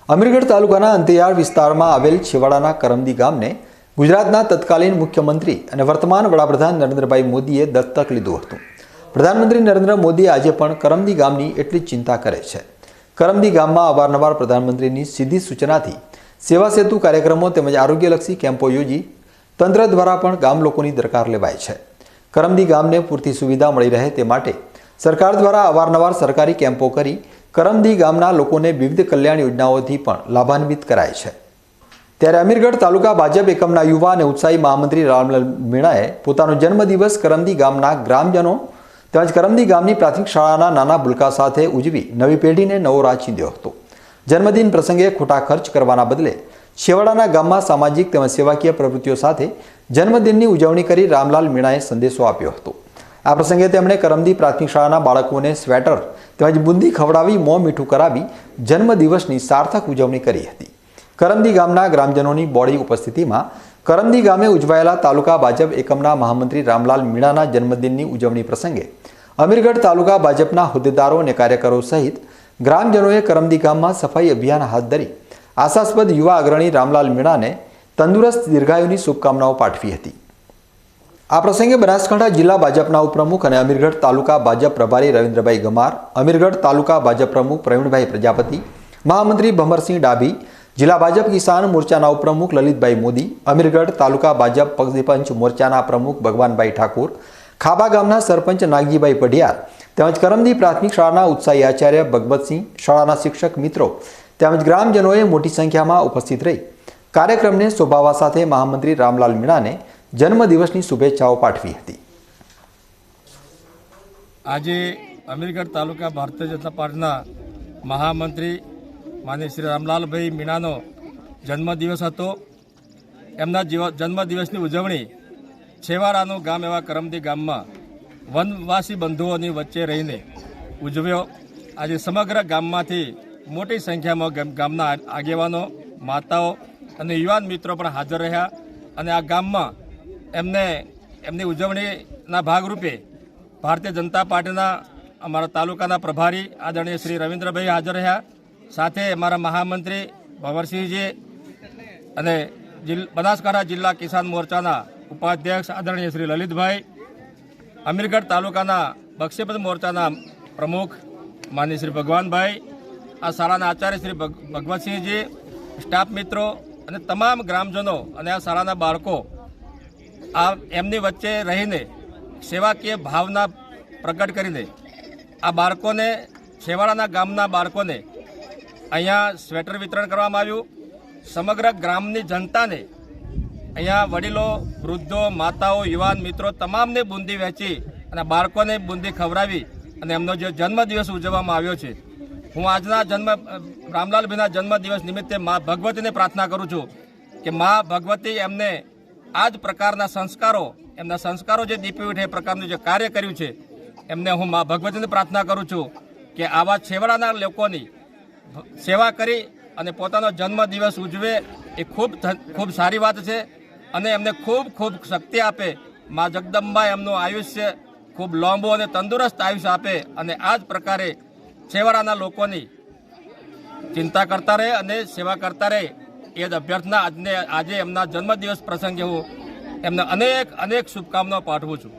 અમીરગઢ તાલુકાના અંતરિયાળ વિસ્તારમાં આવેલ છેવાડાના કરમદી ગામને ગુજરાતના તત્કાલીન મુખ્યમંત્રી અને વર્તમાન વડાપ્રધાન નરેન્દ્રભાઈ મોદીએ દત્તક લીધું હતું। પ્રધાનમંત્રી નરેન્દ્ર મોદી આજે પણ કરમદી ગામની એટલી જ ચિંતા કરે છે। કરમદી ગામમાં અવારનવાર પ્રધાનમંત્રીની સીધી સૂચનાથી સેવા સેતુ કાર્યક્રમો તેમજ આરોગ્યલક્ષી કેમ્પો યોજી તંત્ર દ્વારા પણ ગામ લોકોની દરકાર લેવાય છે। કરમદી ગામને પૂરતી સુવિધા મળી રહે તે માટે સરકાર દ્વારા અવારનવાર સરકારી કેમ્પો કરી કરમદી ગામના લોકોને વિવિધ કલ્યાણ યોજનાઓથી પણ લાભાન્વિત કરાય છે। ત્યારે અમીરગઢ તાલુકા ભાજપ એકમના યુવા અને ઉત્સાહી મહામંત્રી રામલાલ મીણાએ પોતાનો જન્મદિવસ કરમદી ગામના ગ્રામજનો તેમજ કરમદી ગામની પ્રાથમિક શાળાના નાના ભૂલકા સાથે ઉજવી નવી પેઢીને નવો રાહ ચીંધ્યો હતો। જન્મદિન પ્રસંગે ખોટા ખર્ચ કરવાના બદલે છેવાડાના ગામમાં સામાજિક તેમજ સેવાકીય પ્રવૃત્તિઓ સાથે જન્મદિનની ઉજવણી કરી રામલાલ મીણાએ સંદેશો આપ્યો હતો। આ પ્રસંગે તેમણે કરમદી પ્રાથમિક શાળાના બાળકોને સ્વેટર તેમજ બુંદી ખવડાવી મોં મીઠું કરાવી જન્મદિવસની સાર્થક ઉજવણી કરી હતી। કરમદી ગામના ગ્રામજનોની બોડી ઉપસ્થિતિમાં કરમદી ગામે ઉજવાયેલા તાલુકા ભાજપ એકમના મહામંત્રી રામલાલ મીણાના જન્મદિનની ઉજવણી પ્રસંગે અમીરગઢ તાલુકા ભાજપના હોદ્દેદારો અને કાર્યકરો સહિત ગ્રામજનોએ કરમદી ગામમાં સફાઈ અભિયાન હાથ ધરી આશાસ્પદ યુવા અગ્રણી રામલાલ મીણાને તંદુરસ્ત દીર્ઘાયુની શુભકામનાઓ પાઠવી હતી। આ પ્રસંગે બનાસકાંઠા જિલ્લા ભાજપના ઉપપ્રમુખ અને અમીરગઢ તાલુકા ભાજપ પ્રભારી રવિન્દ્રભાઈ ગમાર, અમીરગઢ તાલુકા ભાજપ પ્રમુખ પ્રવીણભાઈ પ્રજાપતિ, મહામંત્રી ભમરસિંહ ડાભી, જિલ્લા ભાજપ કિસાન મોરચાના ઉપપ્રમુખ લલિતભાઈ મોદી, અમીરગઢ તાલુકા ભાજપ પંચ મોરચાના પ્રમુખ ભગવાનભાઈ ઠાકોર, ખાબા ગામના સરપંચ નાગજીભાઈ પઢિયાર તેમજ કરમદી પ્રાથમિક શાળાના ઉત્સાહી આચાર્ય ભગવતસિંહ, શાળાના શિક્ષક મિત્રો તેમજ ગ્રામજનોએ મોટી સંખ્યામાં ઉપસ્થિત રહી કાર્યક્રમને શોભાવવા સાથે મહામંત્રી રામલાલ મીણાને જન્મદિવસની શુભેચ્છાઓ પાઠવી હતી। આજે અમીરગઢ તાલુકા ભારતીય જનતા પાર્ટીના મહામંત્રી માનનીય શ્રી રામલાલભાઈ મીણાનો જન્મદિવસ હતો। એમના જન્મદિવસની ઉજવણી છેવાડાનું ગામ એવા કરમદી ગામમાં વનવાસી બંધુઓની વચ્ચે રહીને ઉજવ્યો। આજે સમગ્ર ગામમાંથી મોટી સંખ્યામાં ગામના આગેવાનો, માતાઓ અને યુવાન મિત્રો પણ હાજર રહ્યા અને આ ગામમાં એમની ઉજવણીના ભાગરૂપે ભારતીય જનતા પાર્ટીના અમારા તાલુકાના પ્રભારી આદરણીય શ્રી રવિન્દ્રભાઈ હાજર રહ્યા, સાથે અમારા મહામંત્રી ભંવરસિંહજી અને બનાસકાંઠા જિલ્લા કિસાન મોરચાના ઉપાધ્યક્ષ આદરણીય શ્રી લલિતભાઈ, અમીરગઢ તાલુકાના બક્ષીપત મોરચાના પ્રમુખ માનનીય શ્રી ભગવાનભાઈ, આ શાળાના આચાર્ય શ્રી ભગવતસિંહજી, સ્ટાફ મિત્રો અને તમામ ગ્રામજનો અને આ શાળાના બાળકો આ એમની વચ્ચે રહીને સેવાકીય ભાવના પ્રગટ કરીને આ બાળકોને, છેવાડાના ગામના બાળકોને અહીંયા સ્વેટર વિતરણ કરવામાં આવ્યું। સમગ્ર ગ્રામની જનતાને અહીંયા વડીલો, વૃદ્ધો, માતાઓ, યુવાન મિત્રો તમામને બુંદી વહેંચી અને બાળકોને બુંદી ખવડાવી અને એમનો જે જન્મદિવસ ઉજવવામાં આવ્યો છે। હું આજના રામલાલભાઈના જન્મદિવસ નિમિત્તે મા ભગવતીને પ્રાર્થના કરું છું કે મા ભગવતી એમને આ જ પ્રકારના સંસ્કારો, એમના સંસ્કારો જે દીપી ઉઠે એ પ્રકારનું જે કાર્ય કર્યું છે એમને હું મા ભગવતીને પ્રાર્થના કરું છું કે આવા છેવાડાના લોકોની સેવા કરી અને પોતાનો જન્મદિવસ ઉજવે એ ખૂબ સારી વાત છે અને એમને ખૂબ શક્તિ આપે। મા જગદંબા એમનું આયુષ્ય ખૂબ લાંબુ અને તંદુરસ્ત આયુષ્ય આપે અને આ જ પ્રકારે છેવાડાના લોકોની ચિંતા કરતા રહે અને સેવા કરતા રહે એ જ અભ્યર્થના આજે એમના જન્મદિવસ પ્રસંગે હું એમને અનેક શુભકામનાઓ પાઠવું છું।